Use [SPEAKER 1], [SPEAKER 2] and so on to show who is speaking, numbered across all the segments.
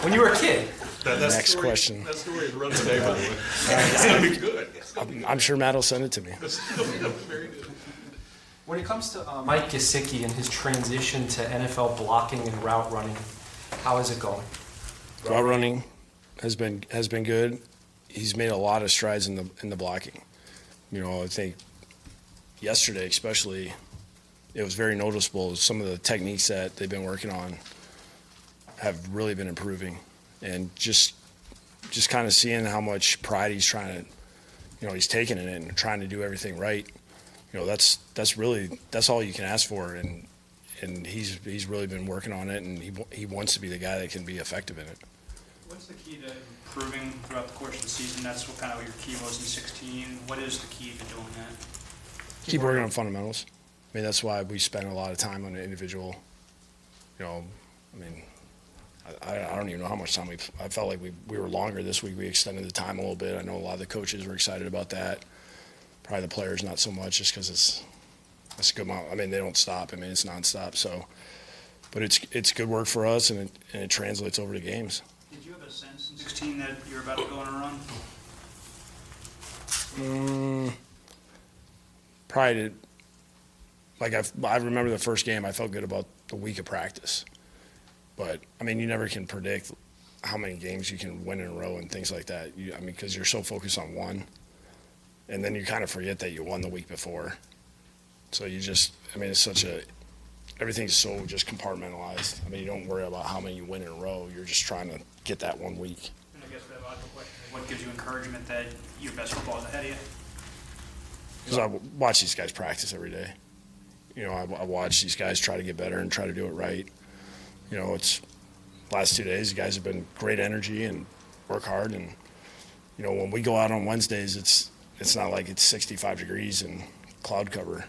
[SPEAKER 1] when you were a kid?
[SPEAKER 2] Next question.
[SPEAKER 3] That story is running today, by the way. It's going to be good.
[SPEAKER 2] I'm sure Matt will send it to me.
[SPEAKER 3] Very good.
[SPEAKER 1] When it comes to Mike Gesicki and his transition to NFL blocking and route running, how is it going?
[SPEAKER 2] Route running has been good. He's made a lot of strides in the blocking. You know, I think yesterday especially, it was very noticeable. Some of the techniques that they've been working on have really been improving, and just kind of seeing how much pride he's trying to, you know, he's taking in it and trying to do everything right. You know, that's all you can ask for, and he's really been working on it, and he wants to be the guy that can be effective in it.
[SPEAKER 4] What's the key to improving throughout the course of the season? That's what kind of your key was in 16. What is the key to doing that?
[SPEAKER 2] Keep working on fundamentals. I mean, that's why we spend a lot of time on the individual. You know, I mean, I don't even know how much time I felt like we were longer this week. We extended the time a little bit. I know a lot of the coaches were excited about that. Probably the players not so much, just because it's a good amount. I mean, they don't stop. I mean, it's nonstop. So, but it's good work for us, and it translates over to games.
[SPEAKER 4] Did you have a sense in 16 that you're about to go on a run?
[SPEAKER 2] Probably did. Like I remember the first game, I felt good about the week of practice. But, I mean, you never can predict how many games you can win in a row and things like that. I mean, because you're so focused on one. And then you kind of forget that you won the week before. So you just, I mean, everything's so just compartmentalized. I mean, you don't worry about how many you win in a row. You're just trying to get that 1 week.
[SPEAKER 4] And I guess we have a logical question. What gives you encouragement that your best football is ahead of you?
[SPEAKER 2] Because I watch these guys practice every day. You know, I watch these guys try to get better and try to do it right. You know, it's last 2 days, the guys have been great energy and work hard. And, you know, when we go out on Wednesdays, it's not like it's 65 degrees and cloud cover.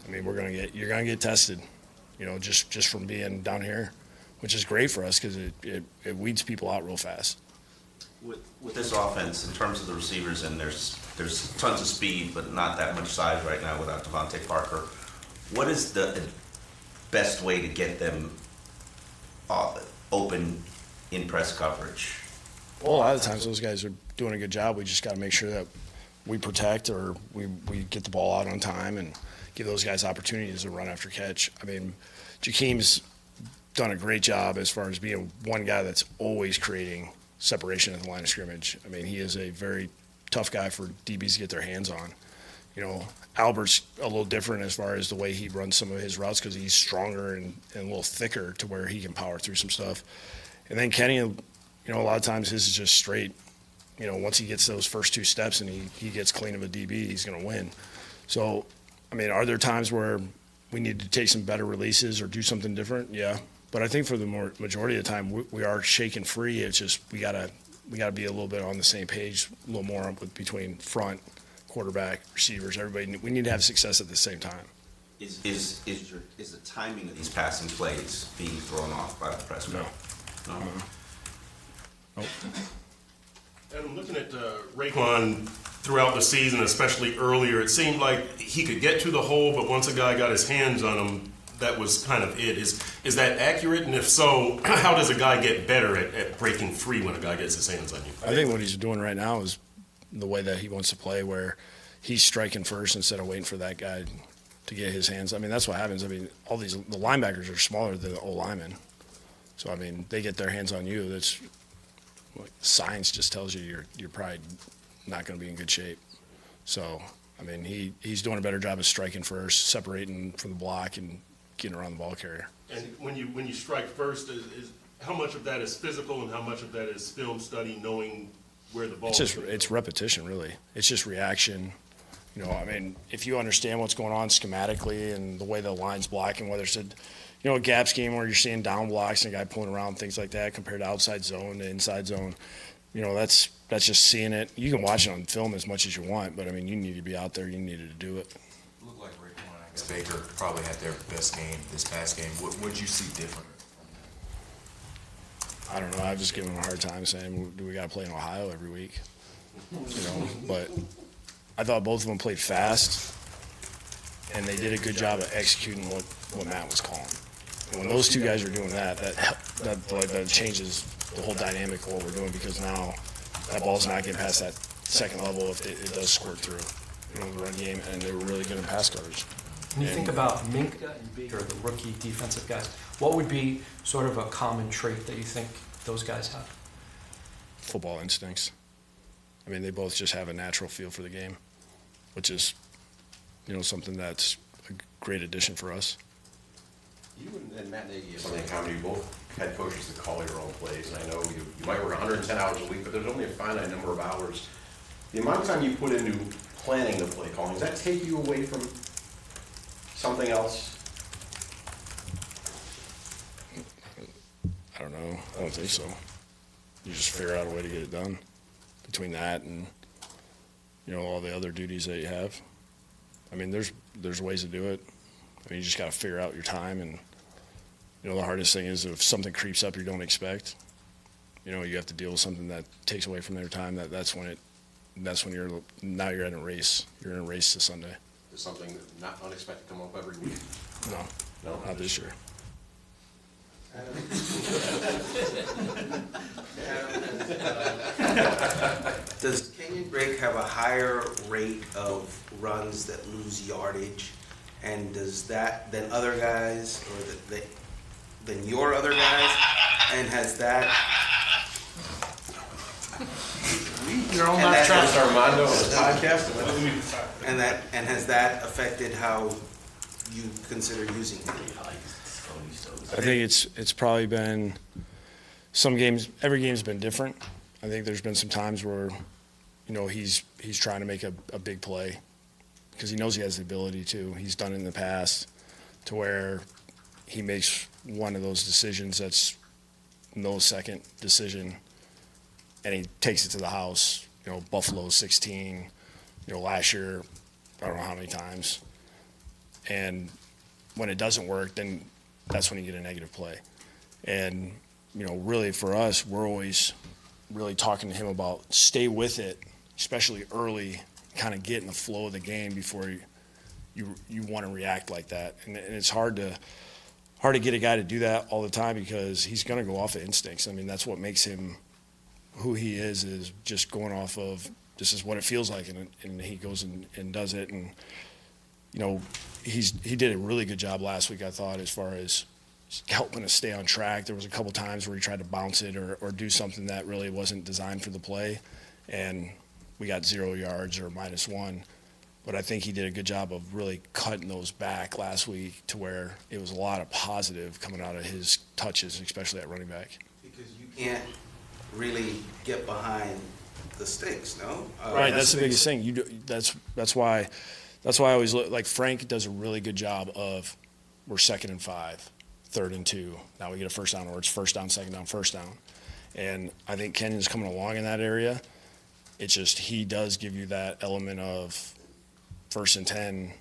[SPEAKER 2] I mean, you're going to get tested, you know, just from being down here, which is great for us because it weeds people out real fast.
[SPEAKER 5] With this offense, in terms of the receivers, and there's tons of speed, but not that much size right now without Devontae Parker. What is the best way to get them open in press coverage?
[SPEAKER 2] Well, a lot of times those guys are doing a good job. We just got to make sure that we protect or we get the ball out on time and give those guys opportunities to run after catch. I mean, Jakeem's done a great job as far as being one guy that's always creating separation at the line of scrimmage. I mean, he is a very tough guy for DBs to get their hands on. You know, Albert's a little different as far as the way he runs some of his routes because he's stronger and a little thicker to where he can power through some stuff. And then Kenny, you know, a lot of times his is just straight. You know, once he gets those first 2 steps and he gets clean of a DB, he's going to win. So, I mean, are there times where we need to take some better releases or do something different? Yeah. But I think for the majority of the time, we are shaking free. It's just we gotta be a little bit on the same page, a little more between front, quarterback, receivers, everybody. We need to have success at the same time.
[SPEAKER 5] Is the timing of these passing plays being thrown off by the press?
[SPEAKER 2] No.
[SPEAKER 3] And I'm looking at Raekwon throughout the season, especially earlier. It seemed like he could get to the hole, but once a guy got his hands on him, that was kind of it. Is that accurate? And if so, how does a guy get better at breaking free when a guy gets his hands on you?
[SPEAKER 2] I think what he's doing right now is the way that he wants to play, where he's striking first instead of waiting for that guy to get his hands. I mean, that's what happens. I mean, the linebackers are smaller than the O-linemen. So, I mean, they get their hands on you. That's science just tells you you're probably not going to be in good shape. So, I mean, he's doing a better job of striking first, separating from the block, and getting around the ball carrier.
[SPEAKER 3] And when you strike first, is how much of that is physical and how much of that is film study, knowing where the ball is?
[SPEAKER 2] It's repetition, really. It's just reaction. You know, I mean, if you understand what's going on schematically and the way the line's blocking, whether it's a gap scheme where you're seeing down blocks and a guy pulling around, things like that, compared to outside zone to inside zone, you know, that's just seeing it. You can watch it on film as much as you want, but, I mean, you need to be out there. You needed to do it.
[SPEAKER 6] It looked like Raekwon and Baker probably had their best game this past game. What would you see different?
[SPEAKER 2] I don't know. I've just given him a hard time saying, do we got to play in Ohio every week? You know, but I thought both of them played fast, and they did a good job of executing what Matt was calling. And when those two guys are doing that changes the whole dynamic of what we're doing, because now that ball's not getting past that second level if it does squirt through, the run game, and they were really good in pass coverage.
[SPEAKER 1] When you think about Minka and Baker, the rookie defensive guys, what would be sort of a common trait that you think those guys have?
[SPEAKER 2] Football instincts. I mean, they both just have a natural feel for the game, which is, something that's a great addition for us.
[SPEAKER 7] You and Matt Nagy have something in common. You both had coaches that call your own plays, and I know you might work 110 hours a week, but there's only a finite number of hours. The amount of time you put into planning the play calling, does that take you away from something else?
[SPEAKER 2] I don't know. I don't think so. You just figure out a way to get it done between that and, all the other duties that you have. I mean, there's ways to do it. I mean, you just got to figure out your time, and, the hardest thing is if something creeps up you don't expect, you have to deal with something that takes away from their time. That's when you're in a race. You're in a race to Sunday.
[SPEAKER 7] Does something not unexpected come up every week?
[SPEAKER 2] No, not this year.
[SPEAKER 8] Does Kenyon Drake have a higher rate of runs that lose yardage, and does that than other guys, or than your other guys, and has that?
[SPEAKER 4] You're on
[SPEAKER 8] And
[SPEAKER 4] that
[SPEAKER 8] that
[SPEAKER 4] track.
[SPEAKER 8] has-
[SPEAKER 7] Armando on the podcast.
[SPEAKER 8] And has that affected how you consider using him?
[SPEAKER 2] I think it's probably been some games. Every game's been different. I think there's been some times where, he's trying to make a big play because he knows he has the ability to. He's done it in the past to where he makes one of those decisions that's millisecond decision, and he takes it to the house. Buffalo 16. Last year, I don't know how many times. And when it doesn't work, then that's when you get a negative play. And, really for us, we're always really talking to him about stay with it, especially early, kind of get in the flow of the game before you want to react like that. And it's hard to get a guy to do that all the time because he's going to go off of instincts. I mean, that's what makes him who he is just going off of this is what it feels like, and he goes and does it. And, he did a really good job last week, I thought, as far as helping us stay on track. There was a couple times where he tried to bounce it or do something that really wasn't designed for the play, and we got 0 yards or -1. But I think he did a good job of really cutting those back last week to where it was a lot of positive coming out of his touches, especially at running back.
[SPEAKER 8] Because you can't really get behind the sticks, no?
[SPEAKER 2] Right, that's the biggest thing. That's why I always look like Frank does a really good job of we're 2nd and 5, 3rd and 2. Now we get a first down, or it's 1st down, 2nd down, 1st down. And I think Kenyon's coming along in that area. It's just he does give you that element of 1st and 10,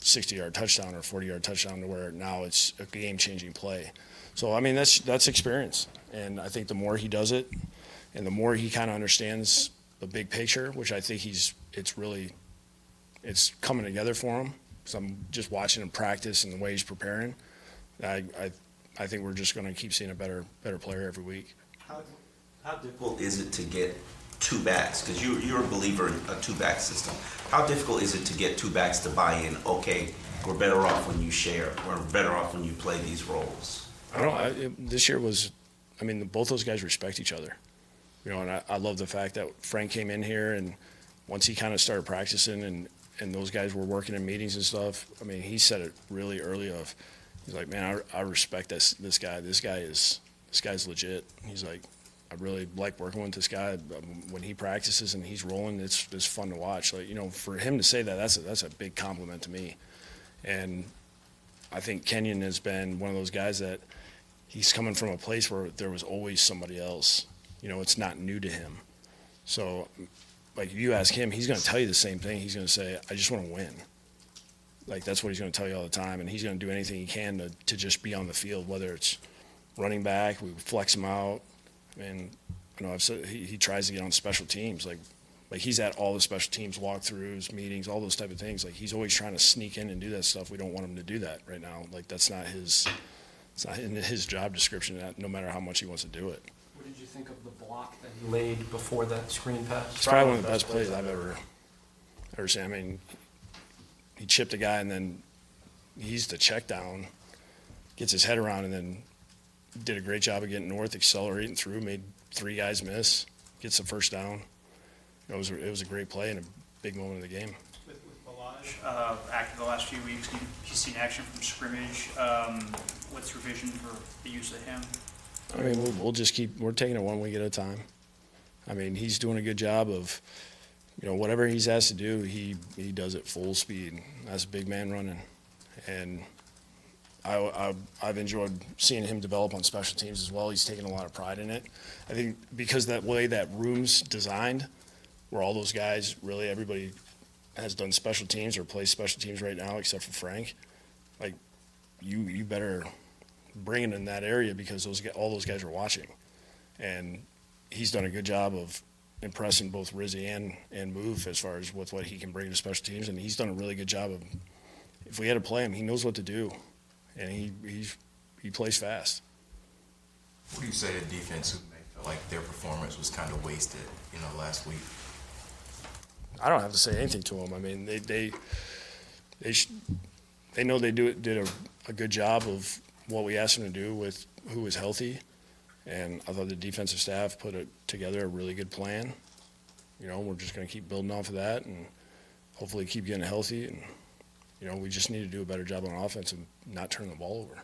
[SPEAKER 2] 60-yard touchdown or 40-yard touchdown to where now it's a game-changing play. So, I mean, that's experience. And I think the more he does it and the more he kind of understands the big picture, which I think it's coming together for him. So I'm just watching him practice and the way he's preparing. I think we're just going to keep seeing a better player every week.
[SPEAKER 5] How difficult is it to get two backs? Because you're a believer in a two-back system. How difficult is it to get two backs to buy in? Okay, we're better off when you share. We're better off when you play these roles.
[SPEAKER 2] I don't know. This year was, both those guys respect each other. And I love the fact that Frank came in here, and once he kind of started practicing and those guys were working in meetings and stuff, he said it really early he's like, man, I respect this guy. This guy's legit. He's like, I really like working with this guy. When he practices and he's rolling, it's fun to watch. Like, for him to say that, that's a big compliment to me. And I think Kenyon has been one of those guys that he's coming from a place where there was always somebody else. It's not new to him. So, like, if you ask him, he's going to tell you the same thing. He's going to say, I just want to win. Like, that's what he's going to tell you all the time. And he's going to do anything he can to just be on the field, whether it's running back, we flex him out. I've said he tries to get on special teams. Like he's at all the special teams walkthroughs, meetings, all those type of things. Like, he's always trying to sneak in and do that stuff. We don't want him to do that right now. Like, that's not his It's not in his job description, no matter how much he wants to do it.
[SPEAKER 1] What did you think of the block that he laid before that screen pass?
[SPEAKER 2] It's probably one of the best plays I've ever seen. I mean, he chipped a guy and then he's the check down, gets his head around, and then did a great job of getting north, accelerating through, made 3 guys miss, gets the first down. It was a great play and a big moment of the game.
[SPEAKER 4] With Balaj active the last few weeks, you've seen action from scrimmage. What's your vision for the use of him?
[SPEAKER 2] I mean, we'll just we're taking it 1 week at a time. I mean, he's doing a good job of, whatever he's asked to do, he does it full speed. That's a big man running. And I've enjoyed seeing him develop on special teams as well. He's taken a lot of pride in it. I think because that way that room's designed, where all those guys, really everybody has done special teams or plays special teams right now except for Frank, like you better bring it in that area because all those guys are watching. And he's done a good job of impressing both Rizzy and Move as far as with what he can bring to special teams. And he's done a really good job of, if we had to play him, he knows what to do. And he plays fast.
[SPEAKER 6] What do you say to defense who may feel like their performance was kind of wasted, last week?
[SPEAKER 2] I don't have to say anything to them. I mean, they know they did a good job of what we asked them to do with who was healthy, and I thought the defensive staff put together a really good plan. We're just going to keep building off of that and hopefully keep getting healthy. And we just need to do a better job on offense and not turn the ball over.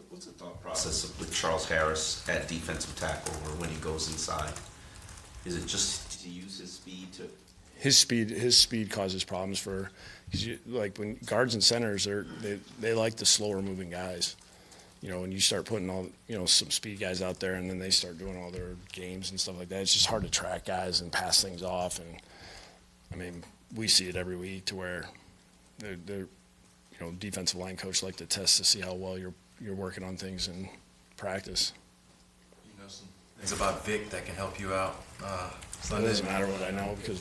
[SPEAKER 5] What's the thought process with Charles Harris at defensive tackle or when he goes inside? Is it just to use his speed to?
[SPEAKER 2] His speed causes problems like when guards and centers they like the slower moving guys. When you start putting all some speed guys out there and then they start doing all their games and stuff like that, it's just hard to track guys and pass things off. And I mean, we see it every week to where they're defensive line coach like to test to see how well you're working on things in practice.
[SPEAKER 6] Some things about Vic that can help you out.
[SPEAKER 2] It doesn't matter what I know because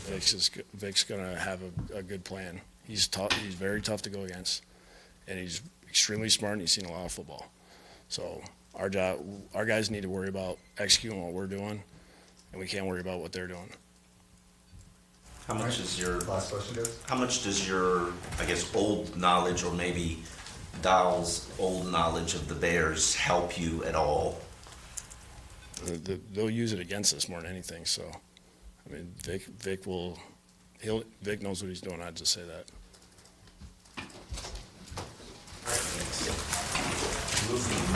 [SPEAKER 2] Vic's going to have a good plan. He's tough. He's very tough to go against, and he's extremely smart. And he's seen a lot of football. So our guys need to worry about executing what we're doing, and we can't worry about what they're doing.
[SPEAKER 5] How much is your
[SPEAKER 9] last question, guys?
[SPEAKER 5] How much does your, I guess, old knowledge or maybe Dowell's old knowledge of the Bears help you at all?
[SPEAKER 2] They'll use it against us more than anything. So, I mean, Vic knows what he's doing. I'd just say that.
[SPEAKER 5] Moving